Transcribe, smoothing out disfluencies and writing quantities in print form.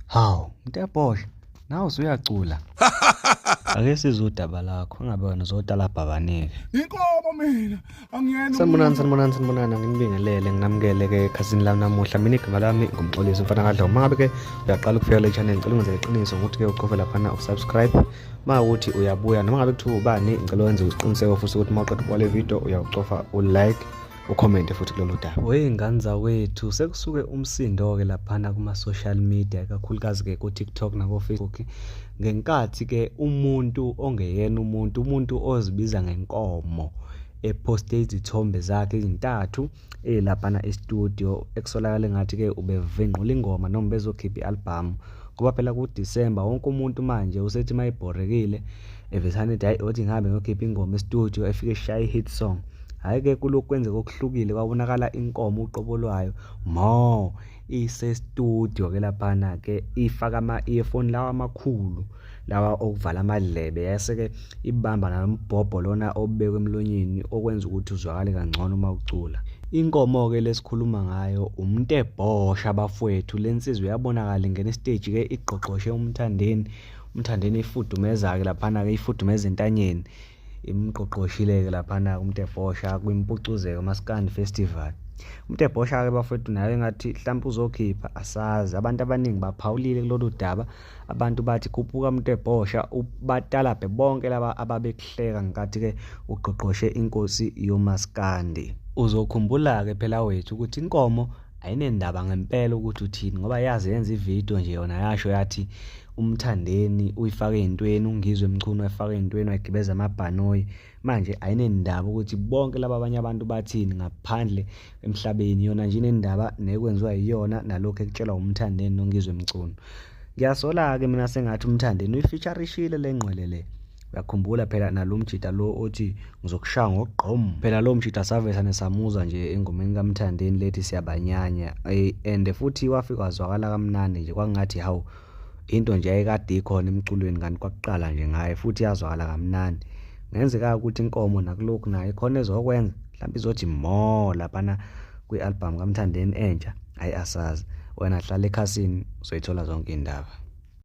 Hawu, uMtebhosha, nawe usuyacula. Ake sizwe udaba lakho, engabe wena uzodala bhabanike. Inkomo mina, angiyena. Sanibonani, nginibingelele, nginamukele-ke ekhasini lami namuhla. Mina igama lami ngumxolisi mfana kaDlomo. Mangabe-ke uyaqala ukufika le channel, ngicela ungenze iqiniso ukuthi-ke uqofe laphana usubscribe. Mawukuthi uyabuya, noma ngabe kuthiwa ubani, ngicela wenze isiqiniseko futhi ukuthi mawuqeda ukubona le video uyawucofa u-like, ucommente futhi kulolu daba. Wey'ngane zawethu, sekusuke umsindo-ke laphana kuma-social media, ikakhulukazi-ke ku-TikTok nako-Facebook, ngenkathi-ke umuntu ongeyena umuntu ozibiza ngenkomo eposte izithombe zakhe ezintathu laphana e-studio, ekusolakala ngathi-ke ubevinqula ingoma noma bezokhipha i-album, ngoba phela ku-December wonke umuntu manje usethi mayibhorekile evesane ethi hayi othi ngihambe ngiyokhipha ingoma e-studio efike eshaye i-hit song. Hhayi-ke kulokhu kwenzeka okuhlukile, kwabonakala inkomo uqobo lwayo ise-studio-ke laphana-ke ifaka ama-earphone lawa amakhulu lawa okuvala amadlebe, yase-ke ibamba nalombhobho lona obekwe emlonyeni okwenza ukuthi uzwakale kangcono uma ucula. Inkomo-ke lesikhuluma ngayo uMtebhosha bafowethu. Le nsizwa yabonakala ingena isiteji-ke igqogqoshe umthandeni ifudumeza-ke laphana-ke ifudumeza entanyeni, imqoqoshile-ke laphana uMtebhosha kwimpucuzeko maskandi festival. uMtebhosha-ke bafowethu naye engathi mhlawumbe uzokhipha, asazi. Abantu abaningi baphawulile kulolu daba, abantu bathi khuphuka uMtebhosha, batalabhe bonke laba ababekuhleka ngenkathi-ke uqoqoshe inkosi yomaskandi. Uzokhumbula-ke phela wethu ukuthi inkomo ayinendaba ngempela ukuthi uthini, ngoba yazi yenza ividiyo nje yona yasho yathi umthandeni uyifake ey'ntweni, ungizwe emchuno wayifake ey'ntweni, wayigibeza amabhanoyi. Manje ayinendaba ukuthi bonke laba abanye abantu bathini ngaphandle emhlabeni, yona nje inendaba nekwenziwa yiyona nalokhu ekutshelwa umthandeni nongizwe emcuno. Ngiyasola-ke mina sengathi umthandeni uyifeaturishile le ngqwele le. Uyakhumbula phela nalo mjida lo othi ngizokushaya ngokugqom, phela lo mjida savesane samuzwa nje engomeni kaMthandeni lethi siyabanyanya, and futhi wafika wazwakala kamnandi nje, kwangathi hawu into nje ayekade ikhona emculweni kanti kwakuqala nje ngaye, futhi yazwakala kamnandi. Ngenzeka ukuthi inkomo nakulokhu naye khona ezokwenza, mhlawumbe izothi laphana kwi-album kaMthandeni entsha, hayi asazi. Wena hlala ekhasini uzoyithola zonke iy'ndaba.